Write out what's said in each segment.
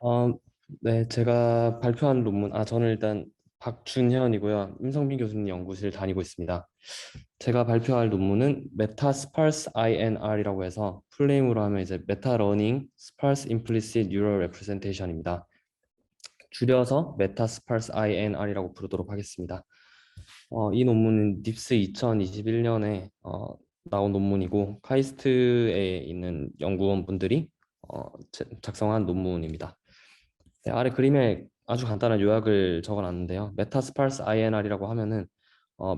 어, 네, 제가 발표한 논문, 저는 일단 박준현이고요. 임성빈 교수님 연구실 다니고 있습니다. 제가 발표할 논문은 메타 스파르스 INR이라고 해서 풀네임으로 하면 이제 메타 러닝 스파르스 임플리시트 뉴럴 레프레젠테이션입니다. 줄여서 메타 스파르스 INR이라고 부르도록 하겠습니다. 이 논문은 닙스 2021년에 나온 논문이고 카이스트에 있는 연구원분들이 작성한 논문입니다. 네, 아래 그림에 아주 간단한 요약을 적어놨는데요. 메타 스파르스 INR이라고 하면은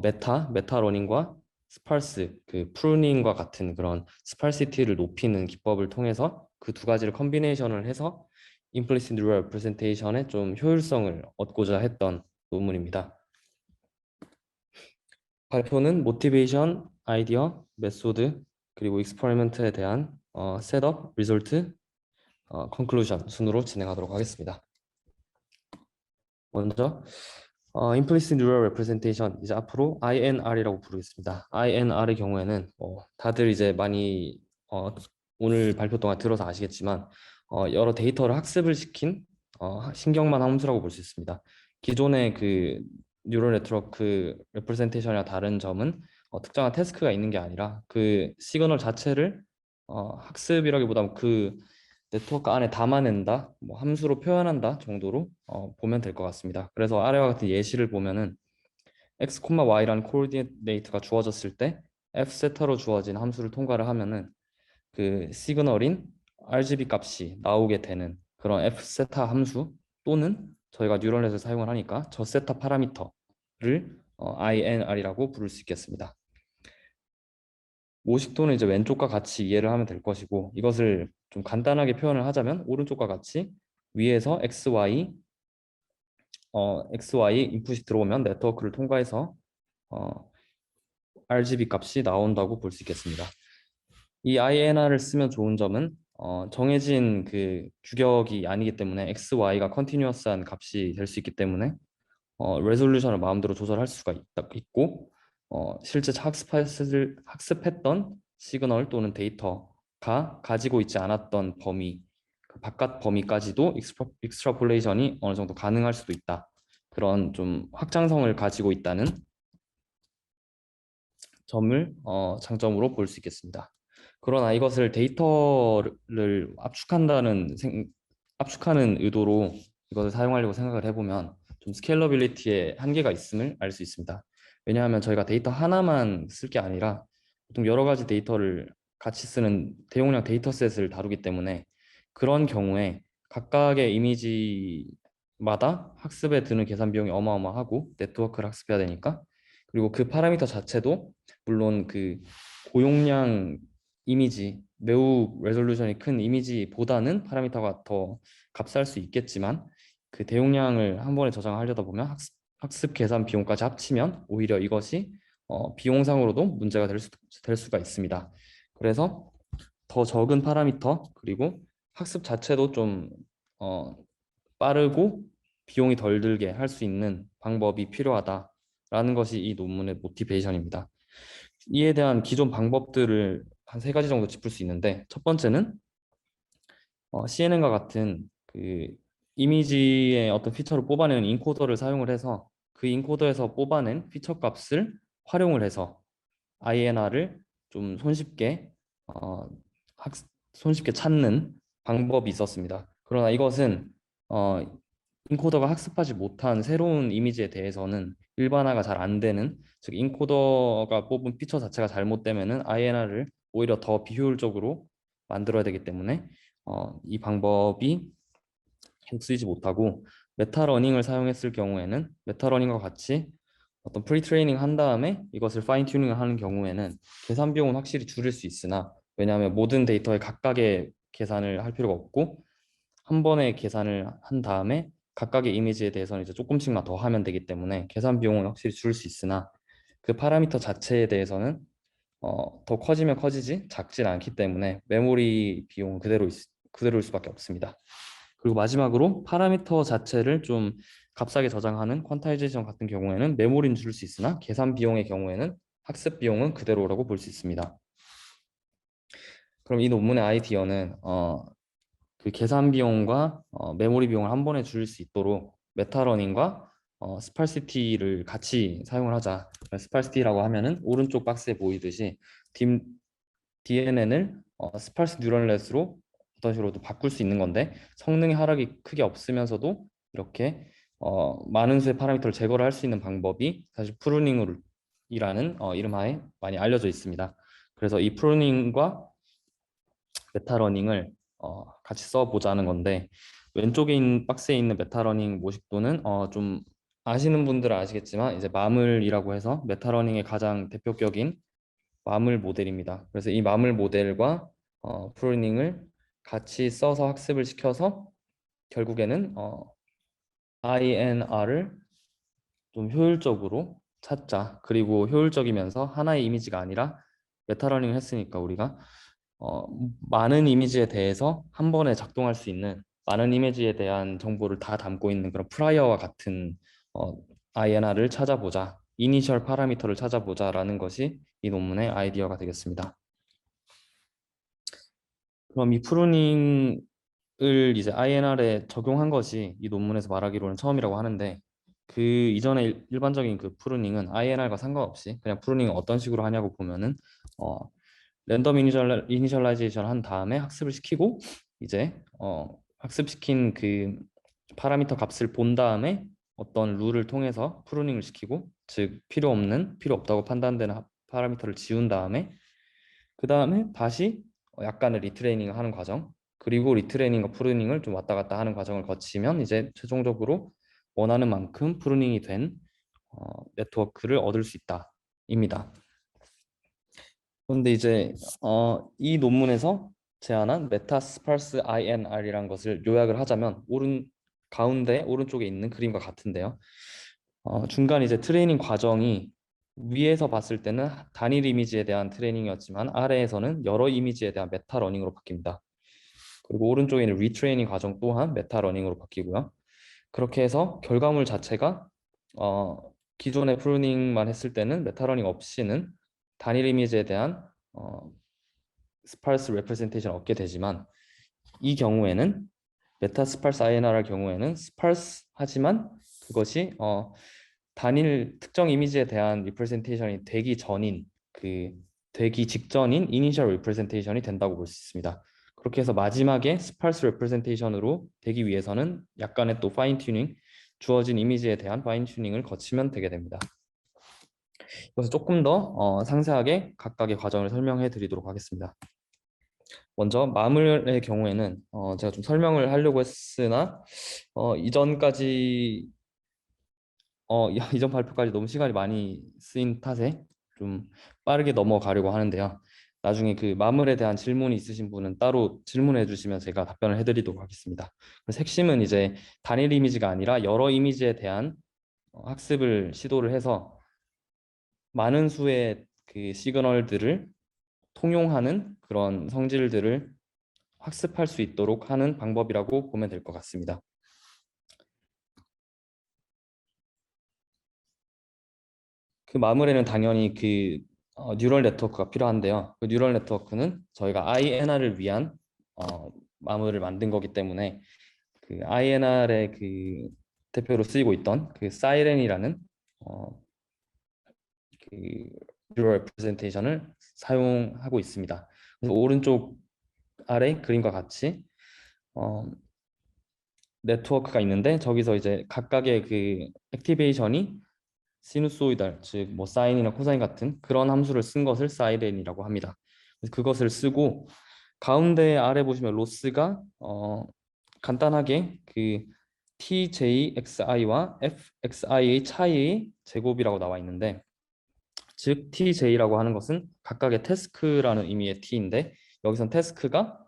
메타 러닝과 스파르스 그 프루닝과 같은 그런 스파르시티를 높이는 기법을 통해서 그 두 가지를 컨비네이션을 해서 임플리시트 뉴럴 레프레젠테이션의 좀 효율성을 얻고자 했던 논문입니다. 발표는 모티베이션, 아이디어, 메소드, 그리고 익스퍼리먼트에 대한 셋업, 리졸트, 컨클루전 순으로 진행하도록 하겠습니다. 먼저 implicit neural representation 이제 앞으로 INR이라고 부르겠습니다. INR의 경우에는 다들 이제 많이 오늘 발표 동안 들어서 아시겠지만 여러 데이터를 학습을 시킨 신경만 함수라고 볼 수 있습니다. 기존의 그 뉴럴 네트워크 레프레젠테이션이랑 다른 점은 특정한 태스크가 있는 게 아니라 그 시그널 자체를 학습이라기보다는 그 네트워크 안에 담아낸다, 뭐 함수로 표현한다 정도로 보면 될 것 같습니다. 그래서 아래와 같은 예시를 보면은 x, y라는 코디네이트가 주어졌을 때 f 세타로 주어진 함수를 통과를 하면은 그 시그널인 RGB 값이 나오게 되는 그런 f 세타 함수 또는 저희가 뉴럴넷을 사용을 하니까 저 세타 파라미터를 INR이라고 부를 수 있겠습니다. 모식도는 이제 왼쪽과 같이 이해를 하면 될 것이고 이것을 좀 간단하게 표현을 하자면 오른쪽과 같이 위에서 XY 인풋이 들어오면 네트워크를 통과해서 어, RGB 값이 나온다고 볼 수 있겠습니다. 이 INR을 쓰면 좋은 점은 정해진 그 규격이 아니기 때문에 XY가 컨티뉴어스한 값이 될 수 있기 때문에 레졸루션을 마음대로 조절할 수가 있고 실제 학습했던 시그널 또는 데이터가 가지고 있지 않았던 범위, 그 바깥 범위까지도 익스트라폴레이션이 어느 정도 가능할 수도 있다. 그런 좀 확장성을 가지고 있다는 점을 장점으로 볼 수 있겠습니다. 그러나 이것을 데이터를 압축하는 의도로 이것을 사용하려고 생각을 해보면 좀 스케일러빌리티에 한계가 있음을 알 수 있습니다. 왜냐하면 저희가 데이터 하나만 쓸 게 아니라 보통 여러 가지 데이터를 같이 쓰는 대용량 데이터셋을 다루기 때문에 그런 경우에 각각의 이미지마다 학습에 드는 계산 비용이 어마어마하고 네트워크를 학습해야 되니까 그리고 그 파라미터 자체도 물론 그 고용량 이미지 매우 레졸루션이 큰 이미지보다는 파라미터가 더 값쌀 수 있겠지만 그 대용량을 한 번에 저장하려다 보면 학습 계산 비용까지 합치면 오히려 이것이 비용상으로도 문제가 될 수가 있습니다. 그래서 더 적은 파라미터 그리고 학습 자체도 좀 어, 빠르고 비용이 덜 들게 할 수 있는 방법이 필요하다라는 것이 이 논문의 모티베이션입니다. 이에 대한 기존 방법들을 한 세 가지 정도 짚을 수 있는데 첫 번째는 CNN과 같은 그 이미지의 어떤 피처를 뽑아내는 인코더를 사용을 해서 그 인코더에서 뽑아낸 피처 값을 활용을 해서 INR을 좀 어, 학, 손쉽게 찾는 방법이 있었습니다. 그러나 이것은 어, 인코더가 학습하지 못한 새로운 이미지에 대해서는 일반화가 잘 안 되는, 즉 인코더가 뽑은 피처 자체가 잘못되면은 INR을 오히려 더 비효율적으로 만들어야 되기 때문에 이 방법이 계속 쓰이지 못하고 메타러닝을 사용했을 경우에는 메타러닝과 같이 어떤 프리트레이닝 한 다음에 이것을 파인 튜닝을 하는 경우에는 계산 비용은 확실히 줄일 수 있으나 왜냐하면 모든 데이터에 각각의 계산을 할 필요가 없고 한 번에 계산을 한 다음에 각각의 이미지에 대해서는 이제 조금씩만 더 하면 되기 때문에 계산 비용은 확실히 줄일 수 있으나 그 파라미터 자체에 대해서는 더 커지면 커지지 작진 않기 때문에 메모리 비용은 그대로일 수밖에 없습니다. 그리고 마지막으로 파라미터 자체를 좀 값싸게 저장하는 퀀타이제이션 같은 경우에는 메모리는 줄일 수 있으나 계산 비용의 경우에는 학습 비용은 그대로라고 볼 수 있습니다. 그럼 이 논문의 아이디어는 그 계산 비용과 메모리 비용을 한 번에 줄일 수 있도록 메타러닝과 스팔시티를 같이 사용을 하자. 스팔시티라고 하면은 오른쪽 박스에 보이듯이 DNN을 스팔스 뉴럴넷으로 어떤 식으로도 바꿀 수 있는 건데 성능의 하락이 크게 없으면서도 이렇게 많은 수의 파라미터를 제거를 할 수 있는 방법이 사실 프루닝이라는 이름하에 많이 알려져 있습니다. 그래서 이 프루닝과 메타러닝을 같이 써보자는 건데 왼쪽에 있는 박스에 있는 메타러닝 모식도는 좀 아시는 분들은 아시겠지만 이제 마물이라고 해서 메타러닝의 가장 대표격인 마물 모델입니다. 그래서 이 마물 모델과 프루닝을 같이 써서 학습을 시켜서 결국에는 INR을 좀 효율적으로 찾자. 그리고 효율적이면서 하나의 이미지가 아니라 메타러닝을 했으니까 우리가 어, 많은 이미지에 대해서 한 번에 작동할 수 있는 많은 이미지에 대한 정보를 다 담고 있는 그런 프라이어와 같은 어, INR을 찾아보자. 이니셜 파라미터를 찾아보자라는 것이 이 논문의 아이디어가 되겠습니다. 그럼 이 프루닝을 이제 INR에 적용한 것이 이 논문에서 말하기로는 처음이라고 하는데 그 이전에 일반적인 그 프루닝은 INR과 상관없이 그냥 프루닝을 어떤 식으로 하냐고 보면은 어, 랜덤 이니셜라이제이션 한 다음에 학습을 시키고 이제 학습시킨 그 파라미터 값을 본 다음에 어떤 룰을 통해서 프루닝을 시키고 즉 필요 없다고 판단되는 파라미터를 지운 다음에 그 다음에 다시 약간의 리트레이닝을 하는 과정 그리고 리트레이닝과 프루닝을 좀 왔다 갔다 하는 과정을 거치면 이제 최종적으로 원하는 만큼 프루닝이 된 네트워크를 얻을 수 있다 입니다. 그런데 이제 이 논문에서 제안한 메타스팔스 INR이라는 것을 요약을 하자면 가운데 오른쪽에 있는 그림과 같은데요. 중간 이제 트레이닝 과정이 위에서 봤을 때는 단일 이미지에 대한 트레이닝이었지만 아래에서는 여러 이미지에 대한 메타 러닝으로 바뀝니다. 그리고 오른쪽에 있는 리트레이닝 과정 또한 메타 러닝으로 바뀌고요. 그렇게 해서 결과물 자체가 어, 기존의 프루닝만 했을 때는 메타러닝 없이는 단일 이미지에 대한 스파르스 레프레젠테이션을 얻게 되지만 이 경우에는 메타 스파르스 INR의 경우에는 스파르스 하지만 그것이 단일 특정 이미지에 대한 리프레젠테이션이 되기 전인 그 되기 직전인 이니셜 리프레젠테이션이 된다고 볼 수 있습니다. 그렇게 해서 마지막에 스파르스 레프레젠테이션으로 되기 위해서는 약간의 또 파인 튜닝 주어진 이미지에 대한 파인 튜닝을 거치면 되게 됩니다. 그래서 조금 더 상세하게 각각의 과정을 설명해 드리도록 하겠습니다. 먼저 마물의 경우에는 제가 좀 설명을 하려고 했으나 이전까지 이전 발표까지 너무 시간이 많이 쓰인 탓에 좀 빠르게 넘어가려고 하는데요. 나중에 그 마물에 대한 질문이 있으신 분은 따로 질문해 주시면 제가 답변을 해드리도록 하겠습니다. 그래서 핵심은 이제 단일 이미지가 아니라 여러 이미지에 대한 학습을 시도를 해서 많은 수의 그 시그널들을 통용하는 그런 성질들을 학습할 수 있도록 하는 방법이라고 보면 될 것 같습니다. 그 마물에는 당연히 그 뉴럴 네트워크가 필요한데요. 그 뉴럴 네트워크는 저희가 INR을 위한 마물을 만든 거기 때문에 그 INR의 그 대표로 쓰이고 있던 그 사이렌이라는 그 뉴럴 레프레젠테이션을 사용하고 있습니다. 그래서 오른쪽 아래 그림과 같이 어, 네트워크가 있는데 저기서 이제 각각의 그 액티베이션이 시누소이달 즉 뭐 사인이나 코사인 같은 그런 함수를 쓴 것을 사이렌이라고 합니다. 그래서 그것을 쓰고 가운데 아래 보시면 로스가 간단하게 그 TJXI와 FXI의 차이의 제곱이라고 나와 있는데 즉 TJ라고 하는 것은 각각의 태스크라는 의미의 T인데 여기선 태스크가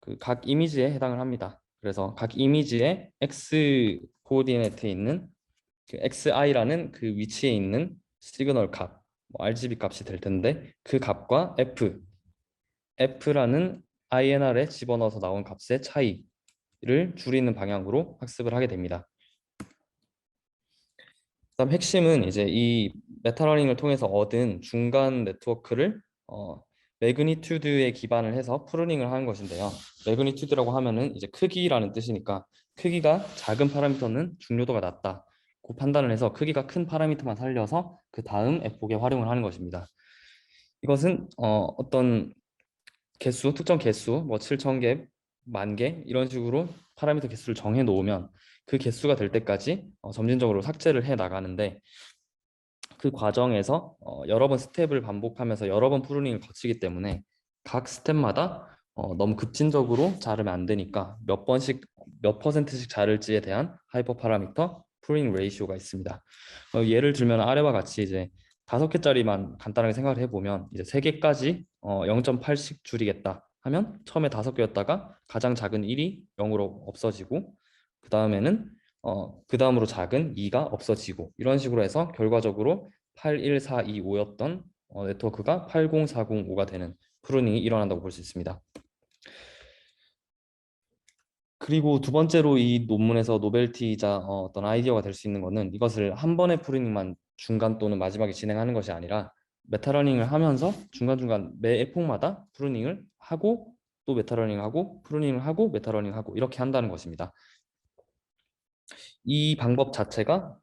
그 각 이미지에 해당을 합니다. 그래서 각 이미지의 X 코오디네이트에 있는 그 XI라는 그 위치에 있는 시그널 값, 뭐 RGB 값이 될 텐데 그 값과 F라는 INR에 집어넣어서 나온 값의 차이를 줄이는 방향으로 학습을 하게 됩니다. 그다음 핵심은 이제 이 메타러닝을 통해서 얻은 중간 네트워크를 매그니튜드에 기반을 해서 프루닝을 하는 것인데요. 매그니튜드라고 하면은 이제 크기라는 뜻이니까 크기가 작은 파라미터는 중요도가 낮다. 그 판단을 해서 크기가 큰 파라미터만 살려서 그 다음 에폭에 활용을 하는 것입니다. 이것은 어떤 개수, 특정 개수, 뭐 7,000개, 10,000개 이런 식으로 파라미터 개수를 정해 놓으면 그 개수가 될 때까지 점진적으로 삭제를 해 나가는데 그 과정에서 여러 번 스텝을 반복하면서 여러 번 프루닝을 거치기 때문에 각 스텝마다 너무 급진적으로 자르면 안 되니까 몇 번씩 몇 퍼센트씩 자를지에 대한 하이퍼 파라미터 프루닝 레이시오가 있습니다. 예를 들면 아래와 같이 이제 5개짜리만 간단하게 생각을 해보면 이제 3개까지 0.8씩 줄이겠다 하면 처음에 5개였다가 가장 작은 1이 0으로 없어지고 그 다음에는 그 다음으로 작은 2가 없어지고 이런 식으로 해서 결과적으로 81425였던 네트워크가 80405가 되는 프루닝이 일어난다고 볼 수 있습니다. 그리고 두 번째로 이 논문에서 노벨티이자 어떤 아이디어가 될 수 있는 것은 이것을 한 번의 프루닝만 중간 또는 마지막에 진행하는 것이 아니라 메타러닝을 하면서 중간중간 매 에폭마다 프루닝을 하고 또 메타러닝을 하고 프루닝을 하고 메타러닝을 하고 이렇게 한다는 것입니다. 이 방법 자체가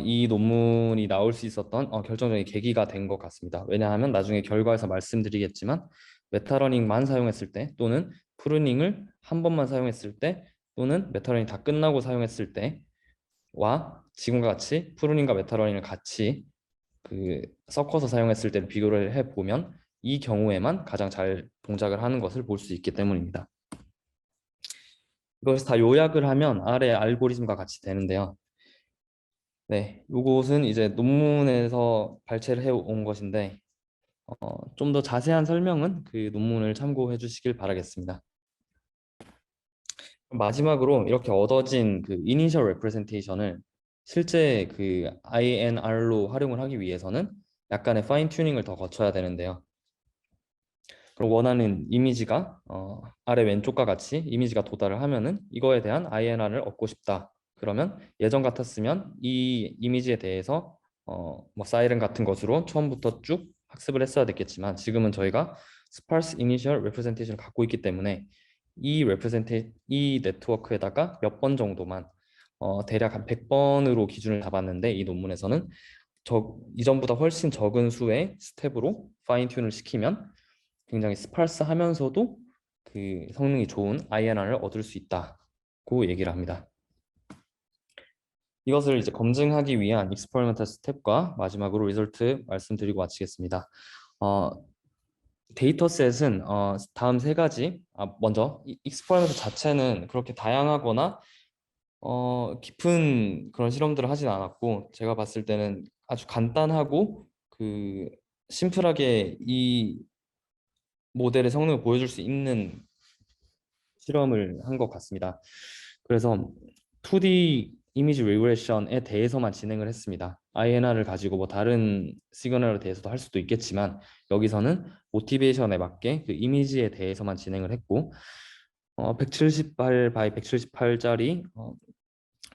이 논문이 나올 수 있었던 결정적인 계기가 된 것 같습니다. 왜냐하면 나중에 결과에서 말씀드리겠지만 메타러닝만 사용했을 때 또는 프루닝을 한 번만 사용했을 때 또는 메타러닝 다 끝나고 사용했을 때와 지금과 같이 프루닝과 메타러닝을 같이 섞어서 사용했을 때를 비교를 해보면 이 경우에만 가장 잘 동작을 하는 것을 볼 수 있기 때문입니다. 이것을 다 요약을 하면 아래 알고리즘과 같이 되는데요. 네, 요것은 이제 논문에서 발췌를 해온 것인데 좀 더 자세한 설명은 그 논문을 참고해 주시길 바라겠습니다. 마지막으로 이렇게 얻어진 그 이니셜 레프레젠테이션을 실제 그 INR로 활용을 하기 위해서는 약간의 파인 튜닝을 더 거쳐야 되는데요. 그럼 원하는 이미지가 아래 왼쪽과 같이 이미지가 도달을 하면은 이거에 대한 INR을 얻고 싶다. 그러면 예전 같았으면 이 이미지에 대해서 뭐 사이렌 같은 것으로 처음부터 쭉 학습을 했어야 됐겠지만 지금은 저희가 sparse initial representation을 갖고 있기 때문에 이 네트워크에다가 몇 번 정도만 대략 한 100번으로 기준을 잡았는데 이 논문에서는 이전보다 훨씬 적은 수의 스텝으로 파인 튠을 시키면 굉장히 스팔스하면서도 그 성능이 좋은 INR을 얻을 수 있다고 얘기를 합니다. 이것을 이제 검증하기 위한 익스퍼리먼탈 스텝과 마지막으로 리설트 말씀드리고 마치겠습니다. 데이터셋은 다음 세 가지. 먼저 익스퍼리먼트 자체는 그렇게 다양하거나 깊은 그런 실험들을 하진 않았고 제가 봤을 때는 아주 간단하고 심플하게 이 모델의 성능을 보여줄 수 있는 실험을 한 것 같습니다. 그래서 2D 이미지 리그레션에 대해서만 진행을 했습니다. INR을 가지고 뭐 다른 시그널에 대해서도 할 수도 있겠지만 여기서는 모티베이션에 맞게 그 이미지에 대해서만 진행을 했고 178 바이 178짜리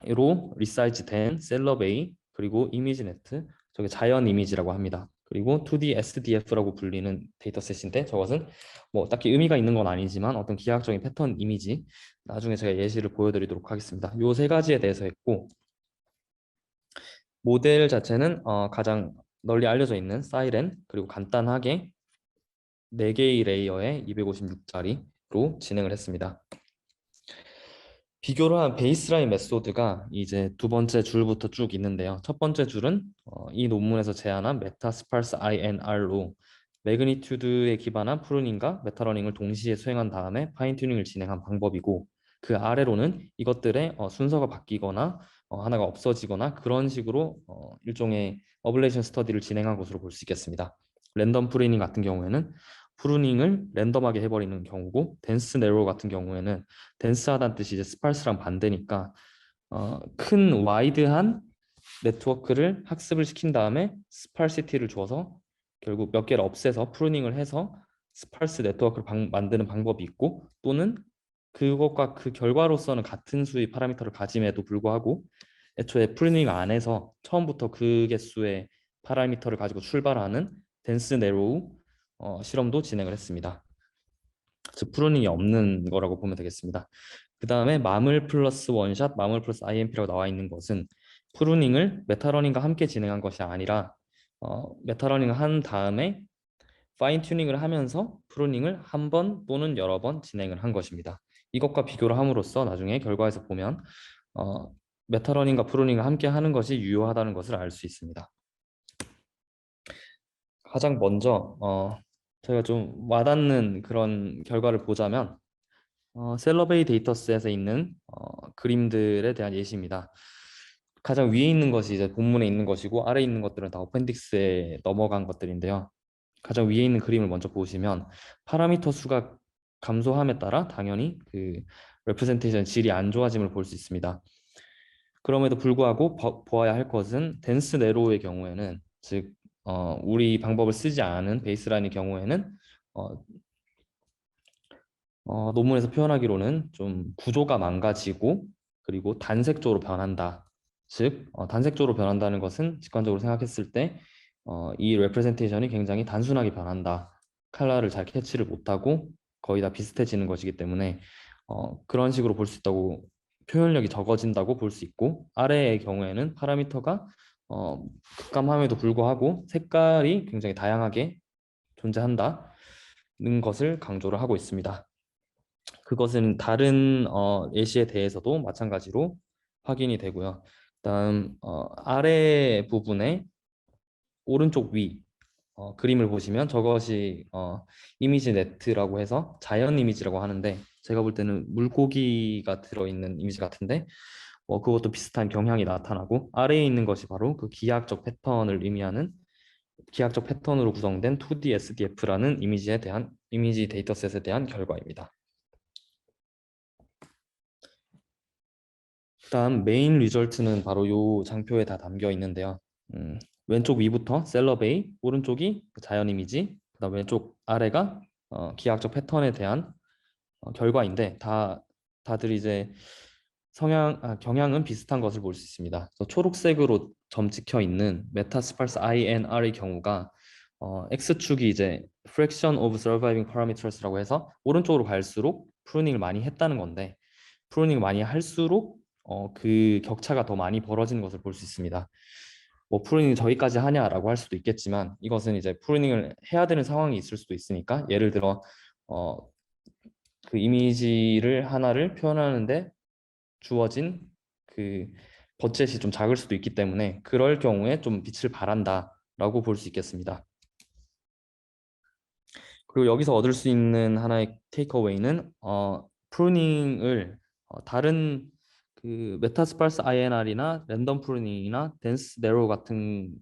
로 리사이즈 된 셀러베이 그리고 이미지네트 저게 자연 이미지라고 합니다. 그리고 2D SDF라고 불리는 데이터셋인데 저것은 뭐 딱히 의미가 있는 건 아니지만 어떤 기하학적인 패턴 이미지 나중에 제가 예시를 보여드리도록 하겠습니다. 요 세 가지에 대해서 했고 모델 자체는 가장 널리 알려져 있는 사이렌 그리고 간단하게 4개의 레이어에 256짜리로 진행을 했습니다. 비교를 한 베이스라인 메소드가 이제 두 번째 줄부터 쭉 있는데요. 첫 번째 줄은 이 논문에서 제안한 메타스팔스 INR로 매그니튜드에 기반한 프루닝과 메타러닝을 동시에 수행한 다음에 파인 튜닝을 진행한 방법이고 그 아래로는 이것들의 순서가 바뀌거나 하나가 없어지거나 그런 식으로 일종의 어블레이션 스터디를 진행한 것으로 볼 수 있겠습니다. 랜덤 프루닝 같은 경우에는 프루닝을 랜덤하게 해버리는 경우고 덴스 네로 같은 경우에는 덴스하다는 뜻이 이제 스팔스랑 반대니까 큰 와이드한 네트워크를 학습을 시킨 다음에 스팔시티를 줘서 결국 몇 개를 없애서 프루닝을 해서 스팔스 네트워크를 만드는 방법이 있고 또는 그것과 그 결과로서는 같은 수의 파라미터를 가짐에도 불구하고 애초에 프루닝 안에서 처음부터 그 개수의 파라미터를 가지고 출발하는 덴스 네로우 실험도 진행을 했습니다. 즉 프루닝이 없는 거라고 보면 되겠습니다. 그 다음에 마물 플러스 원샷, 마물 플러스 IMP라고 나와 있는 것은 프루닝을 메타러닝과 함께 진행한 것이 아니라 메타러닝을 한 다음에 파인 튜닝을 하면서 프루닝을 한 번 또는 여러 번 진행을 한 것입니다. 이것과 비교를 함으로써 나중에 결과에서 보면 어, 메타러닝과 프루닝을 함께 하는 것이 유효하다는 것을 알 수 있습니다. 가장 먼저 저희가 좀 와닿는 그런 결과를 보자면 셀러베이 데이터셋에 있는 그림들에 대한 예시입니다. 가장 위에 있는 것이 이제 본문에 있는 것이고 아래에 있는 것들은 다 어펜딕스에 넘어간 것들인데요. 가장 위에 있는 그림을 먼저 보시면 파라미터 수가 감소함에 따라 당연히 그 레프레젠테이션 질이 안 좋아짐을 볼 수 있습니다. 그럼에도 불구하고 보아야 할 것은 덴스 네로우의 경우에는 즉 우리 방법을 쓰지 않은 베이스라인의 경우에는 어, 논문에서 표현하기로는 좀 구조가 망가지고 그리고 단색조로 변한다. 즉 단색조로 변한다는 것은 직관적으로 생각했을 때 이 레프레젠테이션이 굉장히 단순하게 변한다. 컬러를 잘 캐치를 못하고 거의 다 비슷해지는 것이기 때문에 그런 식으로 볼 수 있다고 표현력이 적어진다고 볼 수 있고 아래의 경우에는 파라미터가 급감함에도 불구하고 색깔이 굉장히 다양하게 존재한다는 것을 강조를 하고 있습니다. 그것은 다른 예시에 대해서도 마찬가지로 확인이 되고요. 다음 아래 부분에 오른쪽 위 그림을 보시면 저것이 이미지 네트라고 해서 자연 이미지라고 하는데 제가 볼 때는 물고기가 들어있는 이미지 같은데 그것도 비슷한 경향이 나타나고 아래에 있는 것이 바로 그 기하학적 패턴을 의미하는 기하학적 패턴으로 구성된 2D SDF라는 이미지 데이터셋에 대한 결과입니다. 그다음 메인 리절트는 바로 요 장표에 다 담겨 있는데요. 왼쪽 위부터 셀러베이, 오른쪽이 자연 이미지, 그다음 왼쪽 아래가 기하학적 패턴에 대한 결과인데 다들 이제 경향은 비슷한 것을 볼 수 있습니다. 그래서 초록색으로 점 찍혀 있는 메타스팔스 INR의 경우가 X축이 이제 fraction of surviving parameters라고 해서 오른쪽으로 갈수록 프루닝을 많이 했다는 건데 프루닝을 많이 할수록 그 격차가 더 많이 벌어지는 것을 볼 수 있습니다. 뭐 프루닝 저기까지 하냐라고 할 수도 있겠지만 이것은 이제 프루닝을 해야 되는 상황이 있을 수도 있으니까 예를 들어 어, 그 이미지를 하나를 표현하는데 주어진 그 버젯이 좀 작을 수도 있기 때문에 그럴 경우에 좀 빛을 발한다라고 볼 수 있겠습니다. 그리고 여기서 얻을 수 있는 하나의 테이크어웨이는 프루닝을 다른 그 메타스팔스 INR이나 랜덤 프루닝이나 덴스 네로 같은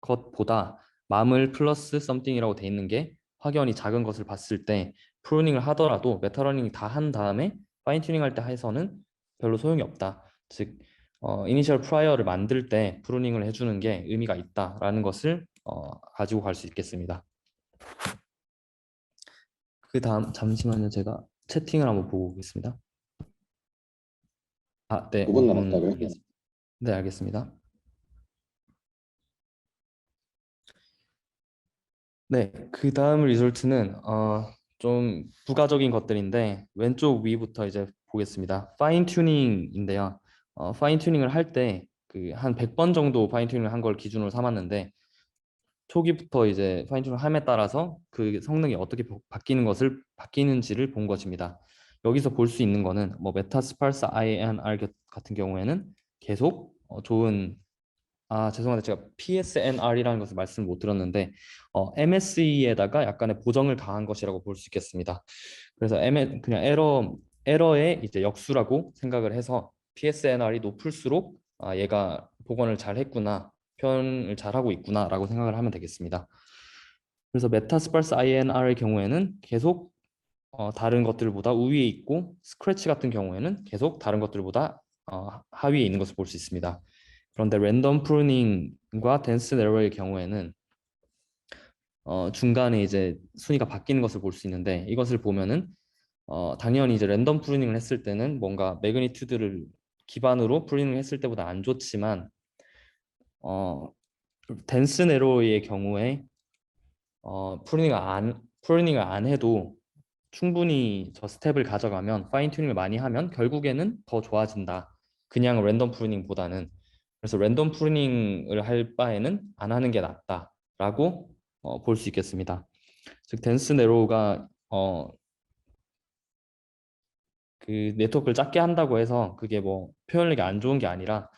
것보다 마물 플러스 썸띵이라고 돼 있는 게 확연히 작은 것을 봤을 때 프루닝을 하더라도 메타러닝 다 한 다음에 파인 튜닝 할 때 해서는 별로 소용이 없다. 즉 이니셜 프라이어를 만들 때 프루닝을 해주는 게 의미가 있다라는 것을 가지고 갈 수 있겠습니다. 그 다음 잠시만요. 제가 채팅을 한번 보고 오겠습니다. 네, 5분 5분 남았다고요? 알겠습니다. 네, 알겠습니다. 네, 그 다음 리졸트는 좀 부가적인 것들인데 왼쪽 위부터 이제 보겠습니다. 파인 튜닝인데요. 파인 튜닝을 할 때 그 한 100번 정도 파인 튜닝을 한 걸 기준으로 삼았는데 초기부터 이제 파인 튜닝을 함에 따라서 그 성능이 어떻게 바뀌는지를 본 것입니다. 여기서 볼 수 있는 거는 뭐 메타스팔스 INR 같은 경우에는 계속 좋은 죄송한데 제가 PSNR이라는 것을 말씀을 못 드렸는데 MSE에다가 약간의 보정을 가한 것이라고 볼 수 있겠습니다. 그래서 그냥 에러의 이제 역수라고 생각을 해서 PSNR이 높을수록 얘가 복원을 잘 했구나, 표현을 잘 하고 있구나라고 생각을 하면 되겠습니다. 그래서 메타스팔스 INR의 경우에는 계속 다른 것들보다 우위에 있고 스크래치 같은 경우에는 계속 다른 것들보다 하위에 있는 것을 볼 수 있습니다. 그런데 랜덤 프루닝과 덴스 네러의 경우에는 중간에 이제 순위가 바뀌는 것을 볼 수 있는데 이것을 보면은 당연히 이제 랜덤 프루닝을 했을 때는 뭔가 매그니튜드를 기반으로 프루닝을 했을 때보다 안 좋지만 덴스 네로의 경우에 프루닝을 안 해도 충분히 저 스텝을 가져가면 파인 튜닝을 많이 하면 결국에는 더 좋아진다. 그냥 랜덤 프루닝보다는. 그래서 랜덤 프루닝을 할 바에는 안 하는 게 낫다라고 볼 수 있겠습니다. 즉 덴스 네로우가 그 네트워크를 작게 한다고 해서 그게 뭐 표현력이 안 좋은 게 아니라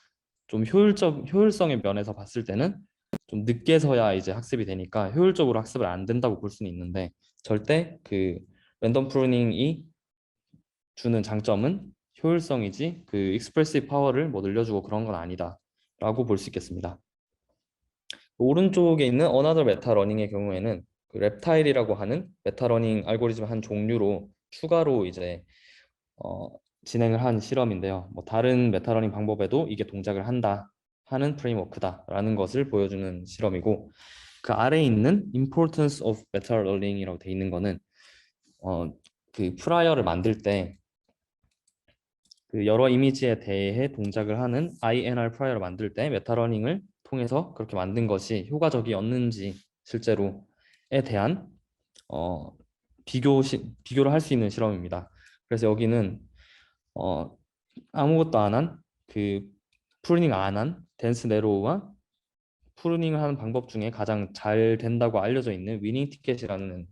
좀 효율성의 면에서 봤을 때는 좀 늦게서야 이제 학습이 되니까 효율적으로 학습을 안 된다고 볼 수는 있는데 절대 그 랜덤 프루닝이 주는 장점은 효율성이지 그 익스프레시브 파워를 뭐 늘려주고 그런 건 아니다라고 볼 수 있겠습니다. 오른쪽에 있는 어나더 메타 러닝의 경우에는 그 랩타일이라고 하는 메타 러닝 알고리즘 한 종류로 추가로 이제 어, 진행을 한 실험인데요. 뭐 다른 메타러닝 방법에도 이게 동작을 한다 하는 프레임워크다라는 것을 보여주는 실험이고 그 아래에 있는 Importance of Meta Learning이라고 돼 있는 거는 그 프라이어를 만들 때 그 여러 이미지에 대해 동작을 하는 INR 프라이어를 만들 때 메타러닝을 통해서 그렇게 만든 것이 효과적이었는지 실제로에 대한 어, 비교를 할 수 있는 실험입니다. 그래서 여기는 어, 아무것도 안 한 그 프루닝 안 한 댄스 네로우와 프루닝을 하는 방법 중에 가장 잘 된다고 알려져 있는 위닝 티켓이라는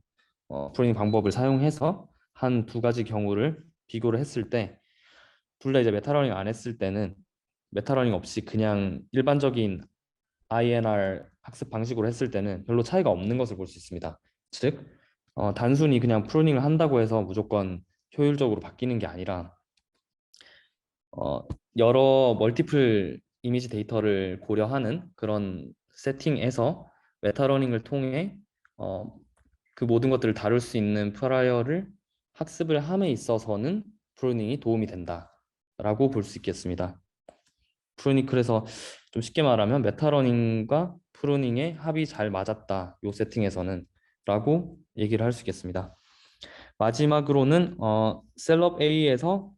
프루닝 방법을 사용해서 한 두 가지 경우를 비교를 했을 때 둘 다 이제 메타러닝 안 했을 때는 메타러닝 없이 그냥 일반적인 INR 학습 방식으로 했을 때는 별로 차이가 없는 것을 볼 수 있습니다. 즉 단순히 그냥 프루닝을 한다고 해서 무조건 효율적으로 바뀌는 게 아니라 어, 여러 멀티플 이미지 데이터를 고려하는 그런 세팅에서 메타러닝을 통해 어, 그 모든 것들을 다룰 수 있는 프라이어를 학습을 함에 있어서는 프루닝이 도움이 된다라고 볼 수 있겠습니다. 프루닝 그래서 좀 쉽게 말하면 메타러닝과 프루닝의 합이 잘 맞았다. 요 세팅에서는 라고 얘기를 할 수 있겠습니다. 마지막으로는 셀럽 A에서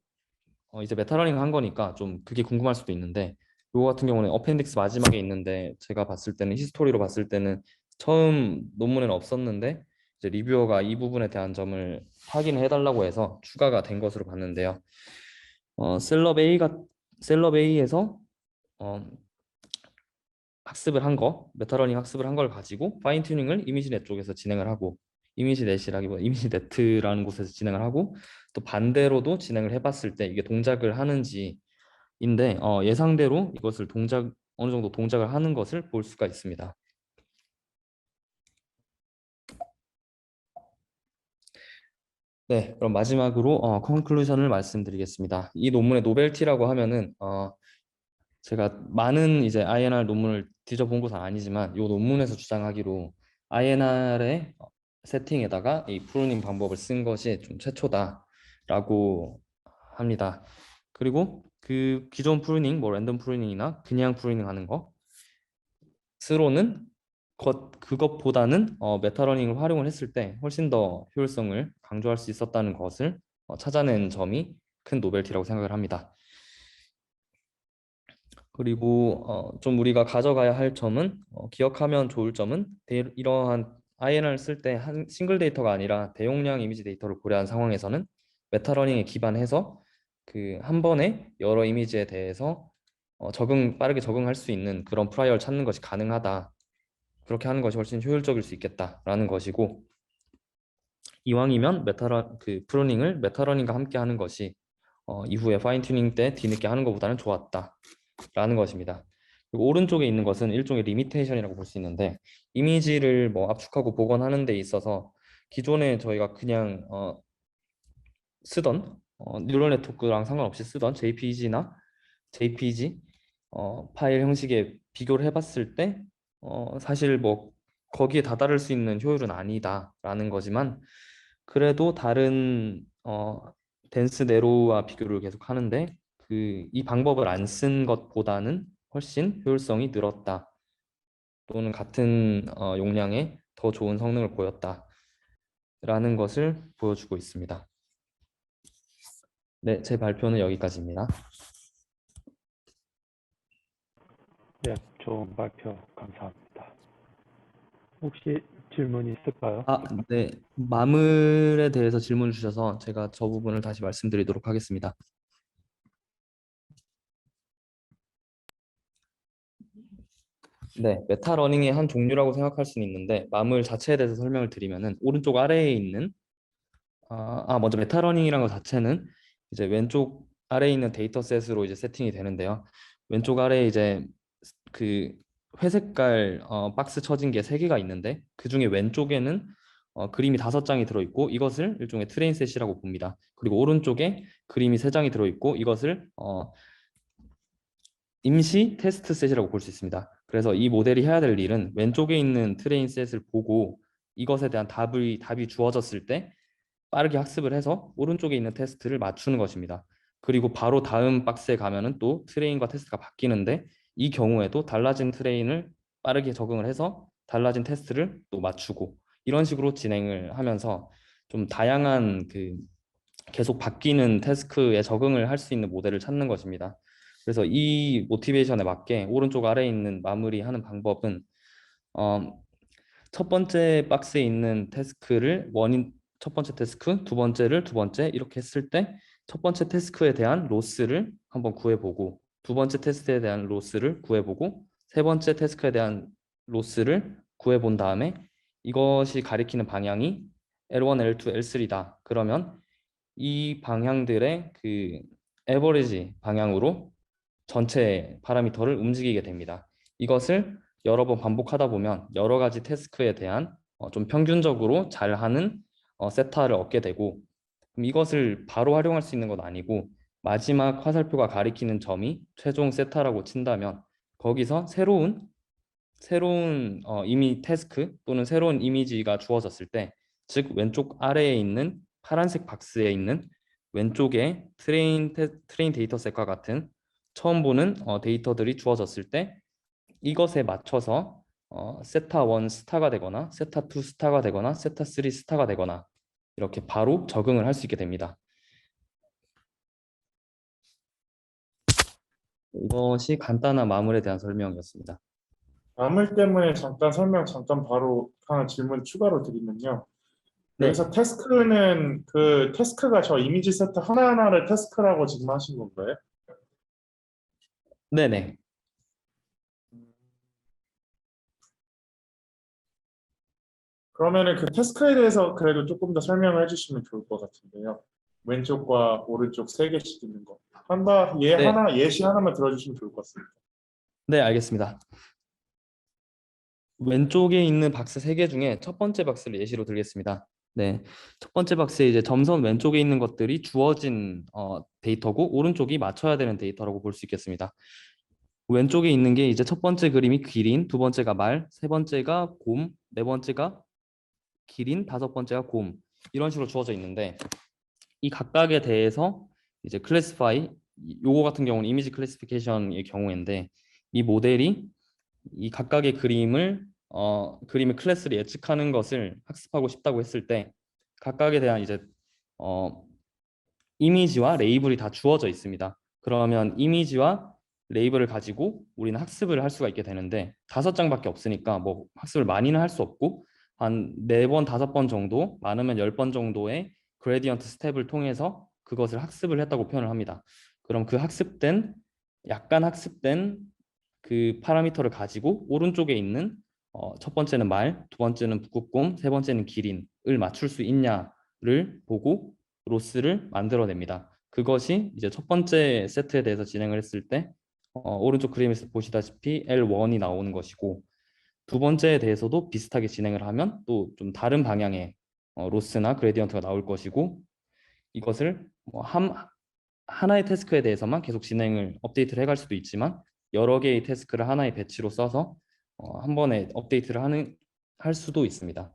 이제 메타러닝 한 거니까 좀 그게 궁금할 수도 있는데 이거 같은 경우는 어펜딕스 마지막에 있는데 제가 봤을 때는 히스토리로 봤을 때는 처음 논문에는 없었는데 이제 리뷰어가 이 부분에 대한 점을 확인해 달라고 해서 추가가 된 것으로 봤는데요. 셀럽 A에서 어, 메타러닝 학습을 한 걸 가지고 파인 튜닝을 이미지넷 쪽에서 진행을 하고 이미지넷이라기보다 이미지네트라는 곳에서 진행을 하고 또 반대로도 진행을 해봤을 때 이게 동작을 하는지인데 예상대로 이것을 어느 정도 동작을 하는 것을 볼 수가 있습니다. 네, 그럼 마지막으로 컨클루전을 말씀드리겠습니다. 이 논문의 노벨티라고 하면은 제가 많은 이제 INR 논문을 뒤져본 것은 아니지만 이 논문에서 주장하기로 INR의 세팅에다가 이 프루닝 방법을 쓴 것이 좀 최초다라고 합니다. 그리고 그 기존 프루닝, 뭐 랜덤 프루닝이나 그냥 프루닝 하는 것으로는 그것보다는 메타러닝을 활용을 했을 때 훨씬 더 효율성을 강조할 수 있었다는 것을 찾아낸 점이 큰 노벨티라고 생각을 합니다. 그리고 좀 우리가 가져가야 할 점은 기억하면 좋을 점은 이러한 INR을 쓸 때 한 싱글 데이터가 아니라 대용량 이미지 데이터를 고려한 상황에서는 메타러닝에 기반해서 그 한 번에 여러 이미지에 대해서 빠르게 적응할 수 있는 그런 프라이어를 찾는 것이 가능하다. 그렇게 하는 것이 훨씬 효율적일 수 있겠다라는 것이고 이왕이면 그 프로닝을 메타러닝과 함께 하는 것이 이후에 파인 튜닝 때 뒤늦게 하는 것보다는 좋았다라는 것입니다. 그리고 오른쪽에 있는 것은 일종의 리미테이션이라고 볼 수 있는데 이미지를 뭐 압축하고 복원하는 데 있어서 기존에 저희가 그냥 쓰던 뉴럴 네트워크랑 상관없이 쓰던 JPG나 JPG 파일 형식의 비교를 해봤을 때 사실 뭐 거기에 다다를 수 있는 효율은 아니다라는 거지만 그래도 다른 덴스 네로우와 비교를 계속 하는데 그 이 방법을 안 쓴 것보다는 훨씬 효율성이 늘었다 또는 같은 용량의 더 좋은 성능을 보였다라는 것을 보여주고 있습니다. 네, 제 발표는 여기까지입니다. 네, 좋은 발표 감사합니다. 혹시 질문 있을까요? 네. 마물에 대해서 질문을 주셔서 제가 저 부분을 다시 말씀드리도록 하겠습니다. 네, 메타러닝의 한 종류라고 생각할 수는 있는데 마물 자체에 대해서 설명을 드리면은 오른쪽 아래에 있는 먼저 메타러닝이라는 것 자체는 이제 왼쪽 아래에 있는 데이터셋으로 이제 세팅이 되는데요. 왼쪽 아래에 이제 그 회색깔 박스 쳐진 게 세 개가 있는데 그 중에 왼쪽에는 그림이 5장이 들어있고 이것을 일종의 트레인 셋이라고 봅니다. 그리고 오른쪽에 그림이 3장이 들어있고 이것을 임시 테스트 셋이라고 볼 수 있습니다. 그래서 이 모델이 해야 될 일은 왼쪽에 있는 트레인 셋을 보고 이것에 대한 답이 주어졌을 때 빠르게 학습을 해서 오른쪽에 있는 테스트를 맞추는 것입니다. 그리고 바로 다음 박스에 가면은 또 트레인과 테스트가 바뀌는데 이 경우에도 달라진 트레인을 빠르게 적응을 해서 달라진 테스트를 또 맞추고 이런 식으로 진행을 하면서 좀 다양한 계속 바뀌는 태스크에 적응을 할 수 있는 모델을 찾는 것입니다. 그래서 이 모티베이션에 맞게 오른쪽 아래에 있는 마무리하는 방법은 어, 첫 번째 박스에 있는 태스크를 첫 번째 태스크, 두 번째를 두 번째 이렇게 했을 때 첫 번째 태스크에 대한 로스를 한번 구해보고 두 번째 테스트에 대한 로스를 구해보고 세 번째 태스크에 대한 로스를 구해본 다음에 이것이 가리키는 방향이 L1, L2, L3다. 그러면 이 방향들의 에버리지 방향으로 전체 파라미터를 움직이게 됩니다. 이것을 여러 번 반복하다 보면 여러 가지 태스크에 대한 좀 평균적으로 잘하는 세타를 얻게 되고 그럼 이것을 바로 활용할 수 있는 건 아니고 마지막 화살표가 가리키는 점이 최종 세타라고 친다면 거기서 새로운 이미 태스크 또는 새로운 이미지가 주어졌을 때, 즉 왼쪽 아래에 있는 파란색 박스에 있는 왼쪽에 트레인 데이터셋과 같은 처음 보는 데이터들이 주어졌을 때 이것에 맞춰서 세타 1 스타가 되거나 세타 2 스타가 되거나 세타 3 스타가 되거나 이렇게 바로 적응을 할 수 있게 됩니다. 이것이 간단한 마물에 대한 설명이었습니다. 암을 때문에 잠깐 바로 하나 질문 추가로 드리면요. 네, 여기서 태스크는 그 태스크가 저 이미지 세트 하나하나를 태스크라고 지금 하신 건가요? 네네. 그러면은 그 태스크에 대해서 그래도 조금 더 설명을 해주시면 좋을 것 같은데요. 왼쪽과 오른쪽 세 개씩 있는 거. 네, 예시 하나만 들어주시면 좋을 것 같습니다. 네, 알겠습니다. 왼쪽에 있는 박스 3개 중에 첫 번째 박스를 예시로 들겠습니다. 네, 첫 번째 박스에 이제 점선 왼쪽에 있는 것들이 주어진 데이터고 오른쪽이 맞춰야 되는 데이터라고 볼 수 있겠습니다. 왼쪽에 있는 게 이제 첫 번째 그림이 기린, 두 번째가 말, 세 번째가 곰, 네 번째가 기린, 다섯 번째가 곰 이런 식으로 주어져 있는데 이 각각에 대해서 이제 클래시파이 요거 같은 경우는 이미지 클래시피케이션의 경우인데 이 모델이 이 각각의 그림의 클래스를 예측하는 것을 학습하고 싶다고 했을 때 각각에 대한 이제 어, 이미지와 레이블이 다 주어져 있습니다. 그러면 이미지와 레이블을 가지고 우리는 학습을 할 수가 있게 되는데 5장밖에 없으니까 뭐 학습을 많이는 할 수 없고 한 4번, 5번 정도, 많으면 10번 정도의 그레디언트 스텝을 통해서 그것을 학습을 했다고 표현을 합니다. 그럼 약간 학습된 그 파라미터를 가지고 오른쪽에 있는 첫 번째는 말, 두 번째는 북극곰, 세 번째는 기린을 맞출 수 있냐를 보고 로스를 만들어냅니다. 그것이 이제 첫 번째 세트에 대해서 진행을 했을 때 오른쪽 그림에서 보시다시피 L1이 나오는 것이고 두 번째에 대해서도 비슷하게 진행을 하면 또 좀 다른 방향의 로스나 그레디언트가 나올 것이고 이것을 하나의 태스크에 대해서만 계속 업데이트를 해갈 수도 있지만 여러 개의 태스크를 하나의 배치로 써서 한 번에 할 수도 있습니다.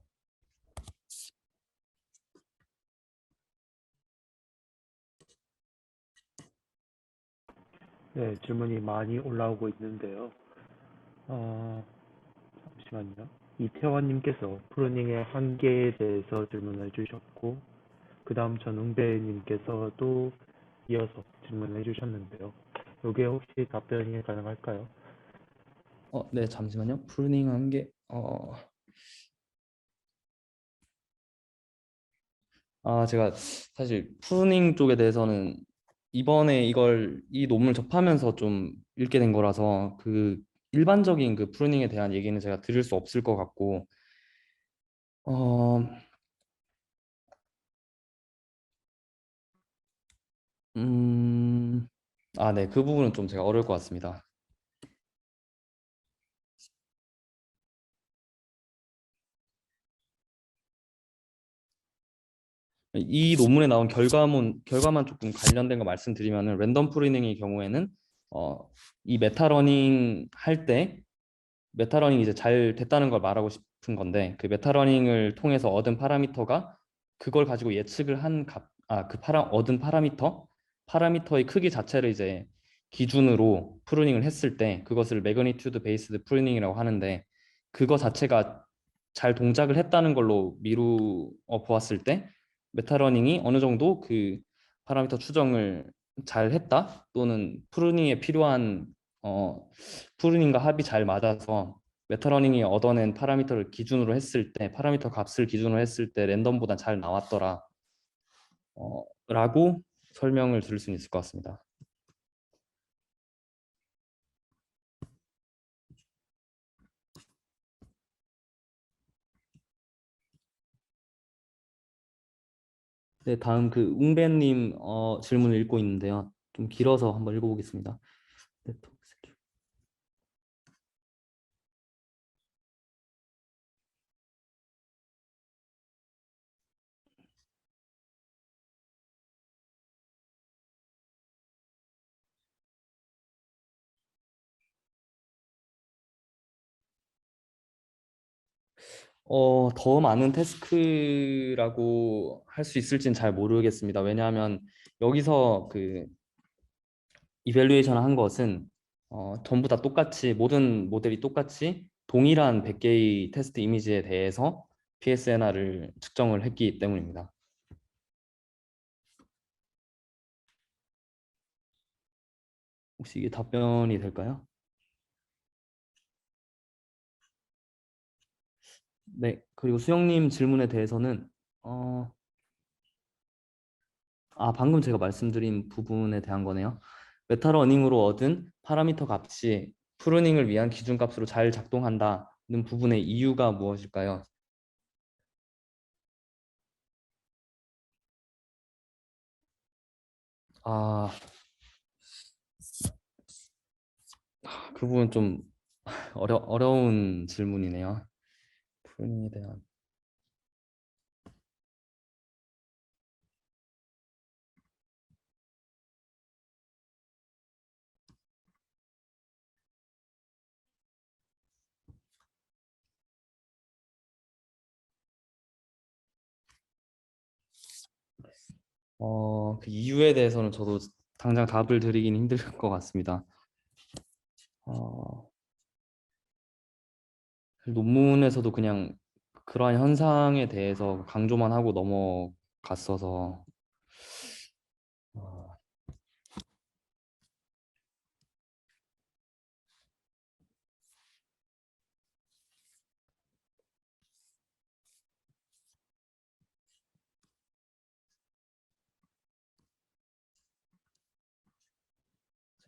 네, 질문이 많이 올라오고 있는데요. 잠시만요. 이태원님께서 프로닝의 한계에 대해서 질문을 주셨고, 그 다음 전웅배님께서도 이어서 질문을 해주셨는데요. 여기에 혹시 답변이 가능할까요? 네, 잠시만요. 프루닝한 게 제가 사실 프루닝 쪽에 대해서는 이번에 이 논문을 접하면서 좀 읽게 된 거라서 그 일반적인 그 프루닝에 대한 얘기는 제가 드릴 수 없을 것 같고, 어, 음, 네, 그 부분은 좀 제가 어려울 것 같습니다. 이 논문에 나온 결과만 조금 관련된 거 말씀드리면은 랜덤 프루닝의 경우에는 어, 이 메타러닝 할 때 메타러닝이 이제 잘 됐다는 걸 말하고 싶은 건데 그 메타러닝을 통해서 얻은 파라미터가 그걸 가지고 예측을 한 값, 얻은 파라미터의 크기 자체를 이제 기준으로 프루닝을 했을 때 그것을 매그니튜드 베이스드 프루닝이라고 하는데 그거 자체가 잘 동작을 했다는 걸로 미루어 보았을 때 메타러닝이 어느 정도 그 파라미터 추정을 잘 했다 또는 프루닝에 필요한 어, 프루닝과 합이 잘 맞아서 메타러닝이 얻어낸 파라미터를 기준으로 했을 때 파라미터 값을 기준으로 했을 때 랜덤보다 잘 나왔더라 라고 설명을 드릴 수 있을 것 같습니다. 네, 다음 그 웅배님 질문을 읽고 있는데요. 좀 길어서 한번 읽어보겠습니다. 네트워크 세팅. 더 많은 태스크라고 할 수 있을진 잘 모르겠습니다. 왜냐하면 여기서 그 이밸루에이션 한 것은 전부 다 똑같이 모든 모델이 똑같이 동일한 100개의 테스트 이미지에 대해서 PSNR을 측정을 했기 때문입니다. 혹시 이게 답변이 될까요? 네, 그리고 수영님 질문에 대해서는 어, 방금 제가 말씀드린 부분에 대한 거네요. 메타러닝으로 얻은 파라미터 값이 프루닝을 위한 기준값으로 잘 작동한다는 부분의 이유가 무엇일까요? 아, 그 부분 좀 어려운 질문이네요. 프루닝에 대한. 그 이유에 대해서는 저도 당장 답을 드리긴 힘들 것 같습니다. 어, 논문에서도 그냥 그러한 현상에 대해서 강조만 하고 넘어갔어서 어,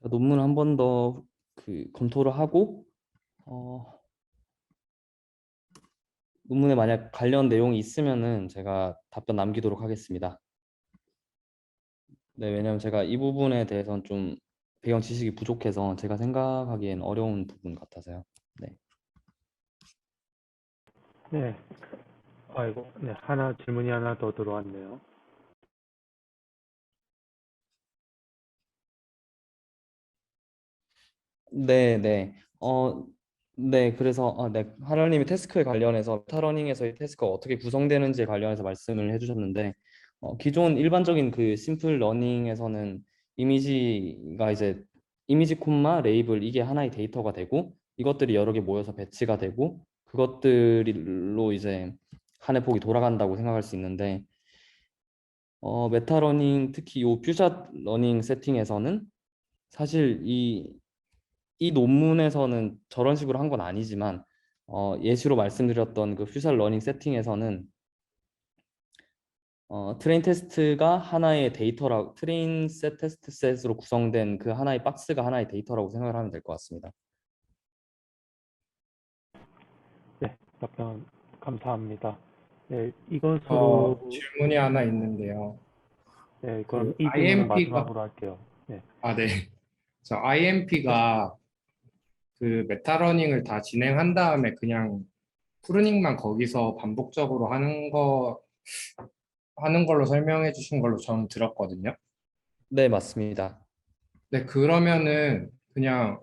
제가 논문 한 번 더 그 검토를 하고 어, 논문에 만약 관련 내용이 있으면은 제가 답변 남기도록 하겠습니다. 네, 왜냐면 제가 이 부분에 대해서는 좀 배경 지식이 부족해서 제가 생각하기엔 어려운 부분 같아서요. 네. 네, 아이고, 네, 질문이 하나 더 들어왔네요. 네, 네. 네. 그래서 네. 하나님이 태스크에 관련해서 타러닝에서의 태스크가 어떻게 구성되는지에 관련해서 말씀을 해주셨는데 기존 일반적인 그 심플 러닝에서는 이미지가 이제 이미지 콤마 레이블 이게 하나의 데이터가 되고 이것들이 여러 개 모여서 배치가 되고 그것들로 이제 한 해 폭이 돌아간다고 생각할 수 있는데 메타러닝 특히 이 퓨처 러닝 세팅에서는 사실 이 논문에서는 저런 식으로 한 건 아니지만 예시로 말씀드렸던 그 퓨전 러닝 세팅에서는 트레인 테스트가 하나의 데이터라 트레인 셋 테스트 셋으로 구성된 그 하나의 박스가 하나의 데이터라고 생각을 하면 될 것 같습니다. 네, 답변 감사합니다. 네, 이것으로 질문이 하나 있는데요. 네, 그럼 그 이 질문은 IMP가 마지막으로 할게요. 네, 네. 저 IMP가 그 메타러닝을 다 진행한 다음에 그냥 프루닝만 거기서 반복적으로 하는 걸로 설명해 주신 걸로 저는 들었거든요. 네, 맞습니다. 네, 그러면은 그냥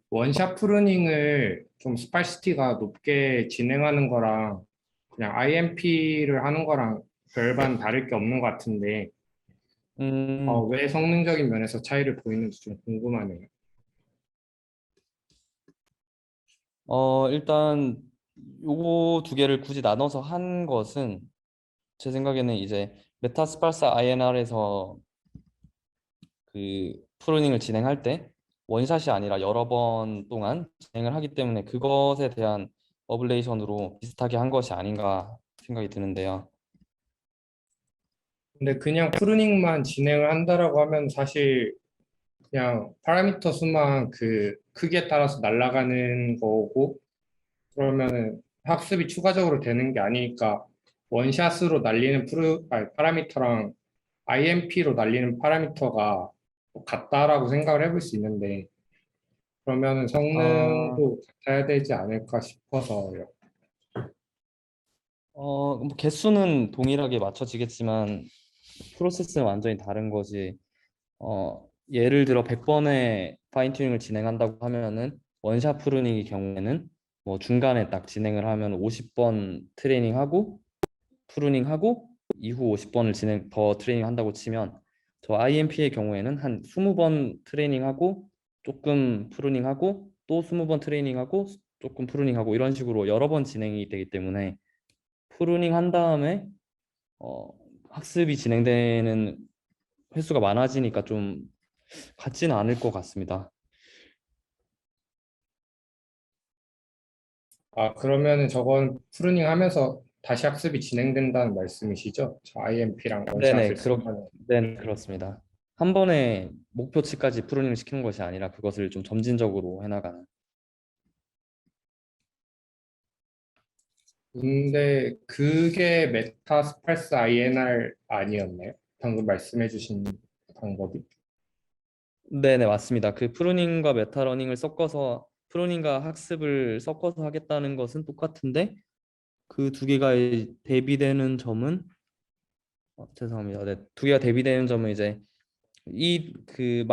원샷 프루닝을 좀 스파이시티가 높게 진행하는 거랑 그냥 IMP를 하는 거랑 별반 다를 게 없는 것 같은데 왜 성능적인 면에서 차이를 보이는지 좀 궁금하네요. 일단 요거 두 개를 굳이 나눠서 한 것은 제 생각에는 이제 메타스파스 INR에서 그 프로닝을 진행할 때 원샷이 아니라 여러 번 동안 진행을 하기 때문에 그것에 대한 어블레이션으로 비슷하게 한 것이 아닌가 생각이 드는데요. 근데 그냥 프루닝만 진행을 한다라고 하면 사실 그냥 파라미터 수만 그 크기에 따라서 날아가는 거고 그러면은 학습이 추가적으로 되는 게 아니니까 원샷으로 날리는 파라미터랑 IMP로 날리는 파라미터가 같다라고 생각을 해볼 수 있는데 그러면은 어, 성능도 같아야 되지 않을까 싶어서요. 뭐 개수는 동일하게 맞춰지겠지만 프로세스는 완전히 다른 거지. 예를 들어 100번의 파인 튜닝을 진행한다고 하면은 원샷 프루닝의 경우에는 뭐 중간에 딱 진행을 하면 50번 트레이닝하고 프루닝하고 이후 50번을 더 트레이닝 한다고 치면 저 IMP의 경우에는 한 20번 트레이닝하고 조금 프루닝하고 또 20번 트레이닝하고 조금 프루닝하고 이런 식으로 여러 번 진행이 되기 때문에 프루닝 한 다음에 어, 학습이 진행되는 횟수가 많아지니까 좀 같지는 않을 것 같습니다. 그러면은 저건 프루닝 하면서 다시 학습이 진행된다는 말씀이시죠? 저 IMP랑 네네, 원샷을 쓰면. 네, 그렇습니다. 한 번에 목표치까지 프루닝을 시키는 것이 아니라 그것을 좀 점진적으로 해나가는. 근데 그게 메타스팔스 INR 아니었나요? 방금 말씀해주신 방법이. 네네, 맞습니다. 그 프루닝과 메타러닝을 섞어서 프루닝과 학습을 섞어서 하겠다는 것은 똑같은데 그 두 개가 대비되는 점은 죄송합니다. 네, 두 개가 대비되는 점은 이제 이 그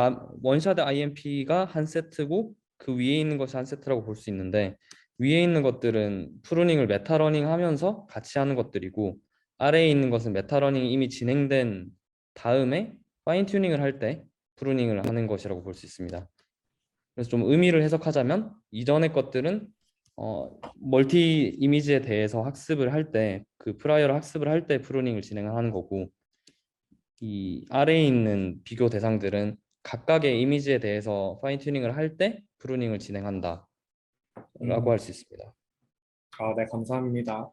원샷 IMP가 한 세트고 그 위에 있는 것이 한 세트라고 볼 수 있는데 위에 있는 것들은 프루닝을 메타러닝 하면서 같이 하는 것들이고 아래에 있는 것은 메타러닝이 이미 진행된 다음에 파인 튜닝을 할 때 프루닝을 하는 것이라고 볼 수 있습니다. 그래서 좀 의미를 해석하자면 이전의 것들은 멀티 이미지에 대해서 학습을 할 때 그 프라이어를 학습을 할 때 프루닝을 진행을 하는 거고 이 아래에 있는 비교 대상들은 각각의 이미지에 대해서 파인 튜닝을 할 때 프루닝을 진행한다라고 음, 할 수 있습니다. 네, 감사합니다.